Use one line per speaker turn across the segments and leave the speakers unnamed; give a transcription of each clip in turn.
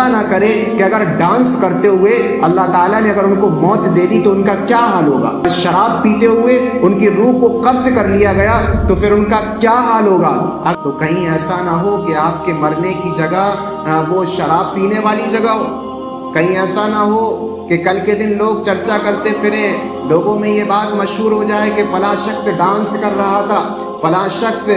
اللہ نہ کرے کہ اگر ڈانس کرتے ہوئے اللہ تعالیٰ نے اگر ان کو موت دے دی تو ان کا کیا حال ہوگا؟ شراب پیتے ہوئے ان کی روح کو قبض کر لیا گیا تو پھر ان کا کیا حال ہوگا؟ تو کہیں ایسا نہ ہو کہ آپ کے مرنے کی جگہ وہ شراب پینے والی جگہ ہو، کہیں ایسا نہ ہو کہ کل کے دن لوگ چرچا کرتے پھریں، لوگوں میں یہ بات مشہور ہو جائے کہ فلاں شخص ڈانس کر رہا تھا، فلاں شخص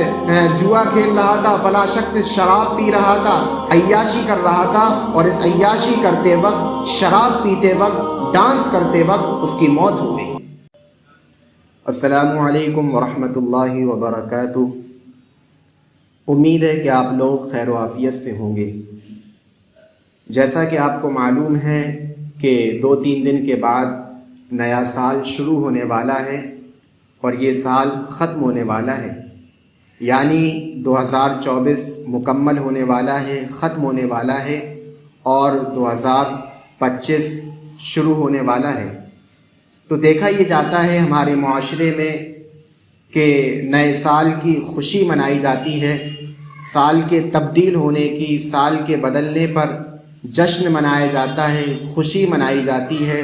جوا کھیل رہا تھا، فلاں شخص شراب پی رہا تھا، عیاشی کر رہا تھا، اور اس عیاشی کرتے وقت، شراب پیتے وقت، ڈانس کرتے وقت اس کی موت ہو گئی۔ السلام علیکم ورحمۃ اللہ وبرکاتہ۔ امید ہے کہ آپ لوگ خیر و عافیت سے ہوں گے۔ جیسا کہ آپ کو معلوم ہے کہ 2-3 دن کے بعد نیا سال شروع ہونے والا ہے اور یہ سال ختم ہونے والا ہے، یعنی 2024 مکمل ہونے والا ہے، ختم ہونے والا ہے، اور 2025 شروع ہونے والا ہے۔ تو دیکھا یہ جاتا ہے ہمارے معاشرے میں کہ نئے سال کی خوشی منائی جاتی ہے، سال کے تبدیل ہونے کی، سال کے بدلنے پر جشن منایا جاتا ہے، خوشی منائی جاتی ہے،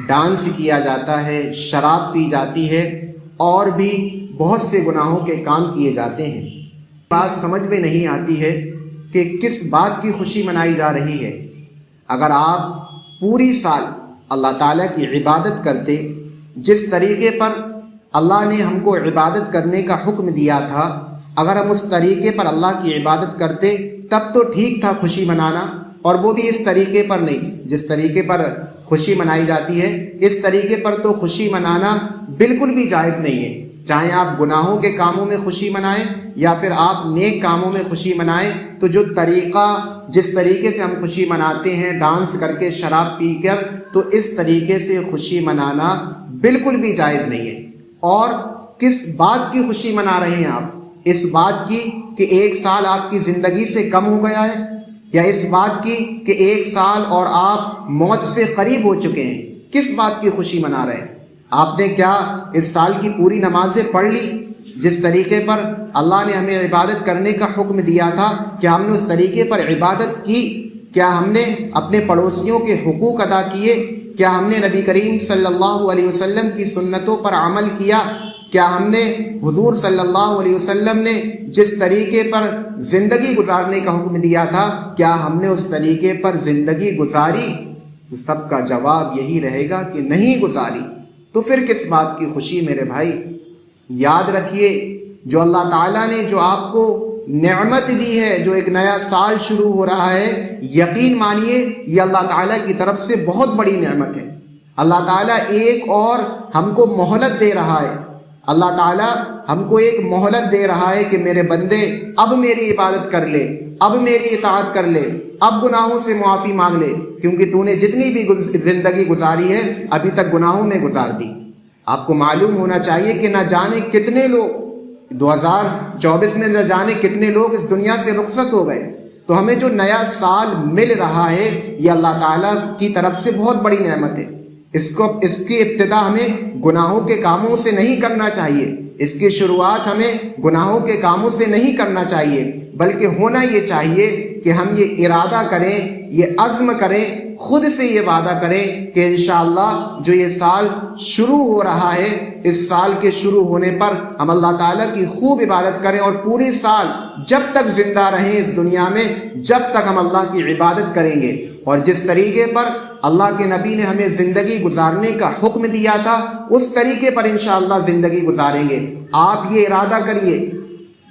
ڈانس کیا جاتا ہے، شراب پی جاتی ہے، اور بھی بہت سے گناہوں کے کام کیے جاتے ہیں۔ بات سمجھ میں نہیں آتی ہے کہ کس بات کی خوشی منائی جا رہی ہے۔ اگر آپ پوری سال اللہ تعالیٰ کی عبادت کرتے، جس طریقے پر اللہ نے ہم کو عبادت کرنے کا حکم دیا تھا، اگر ہم اس طریقے پر اللہ کی عبادت کرتے تب تو ٹھیک تھا خوشی منانا، اور وہ بھی اس طریقے پر نہیں جس طریقے پر خوشی منائی جاتی ہے۔ اس طریقے پر تو خوشی منانا بالکل بھی جائز نہیں ہے، چاہے آپ گناہوں کے کاموں میں خوشی منائیں یا پھر آپ نیک کاموں میں خوشی منائیں۔ تو جو طریقہ، جس طریقے سے ہم خوشی مناتے ہیں ڈانس کر کے، شراب پی کر، تو اس طریقے سے خوشی منانا بالکل بھی جائز نہیں ہے۔ اور کس بات کی خوشی منا رہے ہیں آپ؟ اس بات کی کہ 1 سال آپ کی زندگی سے کم ہو گیا ہے، یا اس بات کی کہ 1 سال اور آپ موت سے قریب ہو چکے ہیں؟ کس بات کی خوشی منا رہے ہیں؟ آپ نے کیا اس سال کی پوری نمازیں پڑھ لی؟ جس طریقے پر اللہ نے ہمیں عبادت کرنے کا حکم دیا تھا، کیا ہم نے اس طریقے پر عبادت کی؟ کیا ہم نے اپنے پڑوسیوں کے حقوق ادا کیے؟ کیا ہم نے نبی کریم صلی اللہ علیہ وسلم کی سنتوں پر عمل کیا؟ کیا ہم نے حضور صلی اللہ علیہ وسلم نے جس طریقے پر زندگی گزارنے کا حکم دیا تھا، کیا ہم نے اس طریقے پر زندگی گزاری؟ تو سب کا جواب یہی رہے گا کہ نہیں گزاری۔ تو پھر کس بات کی خوشی میرے بھائی؟ یاد رکھیے، جو اللہ تعالیٰ نے جو آپ کو نعمت دی ہے، جو ایک نیا سال شروع ہو رہا ہے، یقین مانیے یہ اللہ تعالیٰ کی طرف سے بہت بڑی نعمت ہے۔ اللہ تعالیٰ ایک اور ہم کو مہلت دے رہا ہے، اللہ تعالیٰ ہم کو ایک مہلت دے رہا ہے کہ میرے بندے اب میری عبادت کر لے، اب میری اطاعت کر لے، اب گناہوں سے معافی مانگ لے، کیونکہ تو نے جتنی بھی زندگی گزاری ہے ابھی تک گناہوں میں گزار دی۔ آپ کو معلوم ہونا چاہیے کہ نہ جانے کتنے لوگ 2024 میں نہ جانے کتنے لوگ اس دنیا سے رخصت ہو گئے۔ تو ہمیں جو نیا سال مل رہا ہے یہ اللہ تعالیٰ کی طرف سے بہت بڑی نعمت ہے۔ اس کی ابتدا ہمیں گناہوں کے کاموں سے نہیں کرنا چاہیے، اس کی شروعات ہمیں گناہوں کے کاموں سے نہیں کرنا چاہیے، بلکہ ہونا یہ چاہیے کہ ہم یہ ارادہ کریں، یہ عزم کریں، خود سے یہ وعدہ کریں کہ انشاءاللہ جو یہ سال شروع ہو رہا ہے، اس سال کے شروع ہونے پر ہم اللہ تعالیٰ کی خوب عبادت کریں، اور پوری سال جب تک زندہ رہیں اس دنیا میں، جب تک ہم اللہ کی عبادت کریں گے، اور جس طریقے پر اللہ کے نبی نے ہمیں زندگی گزارنے کا حکم دیا تھا اس طریقے پر انشاءاللہ زندگی گزاریں گے۔ آپ یہ ارادہ کریے،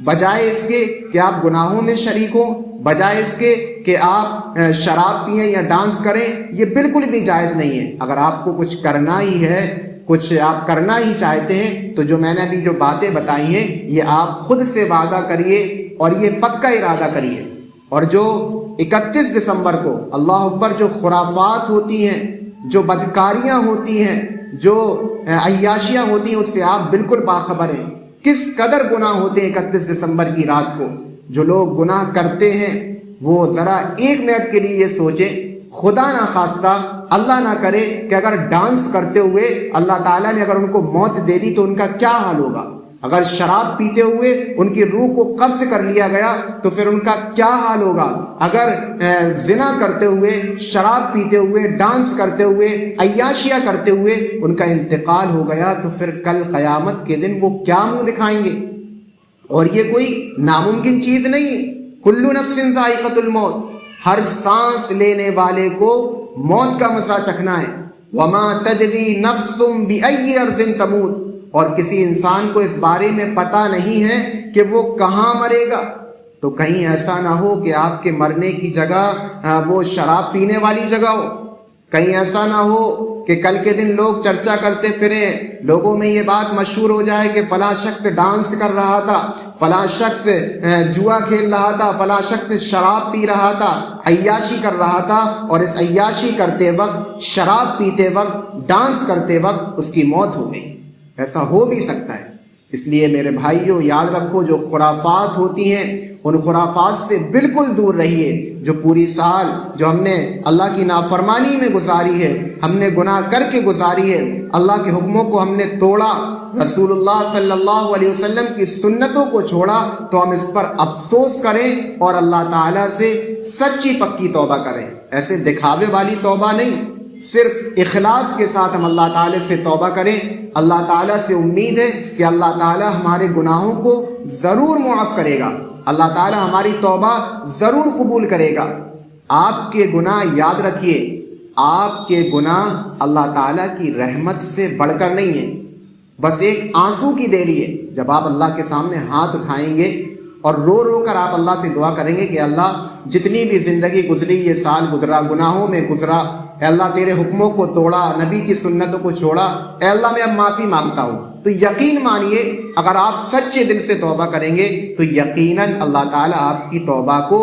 بجائے اس کے کہ آپ گناہوں میں شریک ہوں، بجائے اس کے کہ آپ شراب پئیں یا ڈانس کریں، یہ بالکل بھی جائز نہیں ہے۔ اگر آپ کو کچھ کرنا ہی ہے، کچھ آپ کرنا ہی چاہتے ہیں، تو جو میں نے ابھی جو باتیں بتائی ہیں یہ آپ خود سے وعدہ کریے اور یہ پکا ارادہ کریے۔ اور جو 31 دسمبر کو اللہ اکبر جو خرافات ہوتی ہیں، جو بدکاریاں ہوتی ہیں، جو عیاشیاں ہوتی ہیں، اس سے آپ بالکل باخبر ہیں۔ کس قدر گناہ ہوتے ہیں 31 دسمبر کی رات کو۔ جو لوگ گناہ کرتے ہیں وہ ذرا 1 منٹ کے لیے یہ سوچیں، خدا نہ خواستہ، اللہ نہ کرے کہ اگر ڈانس کرتے ہوئے اللہ تعالیٰ نے اگر ان کو موت دے دی تو ان کا کیا حال ہوگا؟ اگر شراب پیتے ہوئے ان کی روح کو قبض کر لیا گیا تو پھر ان کا کیا حال ہوگا؟ اگر زنا کرتے ہوئے، شراب پیتے ہوئے، ڈانس کرتے ہوئے، عیاشیاں کرتے ہوئے ان کا انتقال ہو گیا تو پھر کل قیامت کے دن وہ کیا منہ دکھائیں گے؟ اور یہ کوئی ناممکن چیز نہیں ہے۔ کل نفس ذائقۃ الموت، ہر سانس لینے والے کو موت کا مزہ چکھنا ہے۔ وما تدری نفس بأی ارض تموت، اور کسی انسان کو اس بارے میں پتہ نہیں ہے کہ وہ کہاں مرے گا۔ تو کہیں ایسا نہ ہو کہ آپ کے مرنے کی جگہ وہ شراب پینے والی جگہ ہو، کہیں ایسا نہ ہو کہ کل کے دن لوگ چرچا کرتے پھریں، لوگوں میں یہ بات مشہور ہو جائے کہ فلاں شخص ڈانس کر رہا تھا، فلاں شخص جوا کھیل رہا تھا، فلاں شخص شراب پی رہا تھا، عیاشی کر رہا تھا، اور اس عیاشی کرتے وقت، شراب پیتے وقت، ڈانس کرتے وقت اس کی موت ہو گئی۔ ایسا ہو بھی سکتا ہے۔ اس لیے میرے بھائیوں یاد رکھو، جو خرافات ہوتی ہیں ان خرافات سے بالکل دور رہیے۔ جو پوری سال جو ہم نے اللہ کی نافرمانی میں گزاری ہے، ہم نے گناہ کر کے گزاری ہے، اللہ کے حکموں کو ہم نے توڑا، رسول اللہ صلی اللہ علیہ وسلم کی سنتوں کو چھوڑا، تو ہم اس پر افسوس کریں اور اللہ تعالیٰ سے سچی پکی توبہ کریں۔ ایسے دکھاوے والی توبہ نہیں، صرف اخلاص کے ساتھ ہم اللہ تعالیٰ سے توبہ کریں۔ اللہ تعالیٰ سے امید ہے کہ اللہ تعالیٰ ہمارے گناہوں کو ضرور معاف کرے گا، اللہ تعالیٰ ہماری توبہ ضرور قبول کرے گا۔ آپ کے گناہ یاد رکھیے، آپ کے گناہ اللہ تعالیٰ کی رحمت سے بڑھ کر نہیں ہیں، بس ایک آنسو کی دیری ہے۔ جب آپ اللہ کے سامنے ہاتھ اٹھائیں گے اور رو رو کر آپ اللہ سے دعا کریں گے کہ اللہ جتنی بھی زندگی گزری، یہ سال گزرا، گناہوں میں گزرا، اے اللہ تیرے حکموں کو توڑا، نبی کی سنتوں کو چھوڑا، اے اللہ میں اب معافی مانگتا ہوں، تو یقین مانیے اگر آپ سچے دل سے توبہ کریں گے تو یقیناً اللہ تعالیٰ آپ کی توبہ کو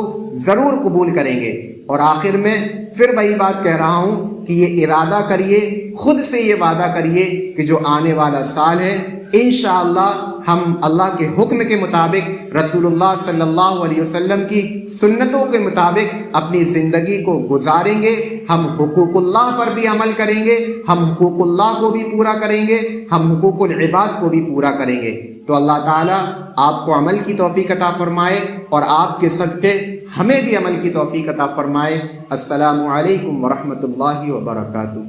ضرور قبول کریں گے۔ اور آخر میں پھر وہی بات کہہ رہا ہوں کہ یہ ارادہ کریے، خود سے یہ وعدہ کریے کہ جو آنے والا سال ہے انشاءاللہ ہم اللہ کے حکم کے مطابق، رسول اللہ صلی اللہ علیہ وسلم کی سنتوں کے مطابق اپنی زندگی کو گزاریں گے، ہم حقوق اللہ پر بھی عمل کریں گے، ہم حقوق اللہ کو بھی پورا کریں گے، ہم حقوق العباد کو بھی پورا کریں گے۔ تو اللہ تعالیٰ آپ کو عمل کی توفیق عطا فرمائے اور آپ کے صدقے ہمیں بھی عمل کی توفیق عطا فرمائے۔ السلام علیکم ورحمۃ اللہ وبرکاتہ۔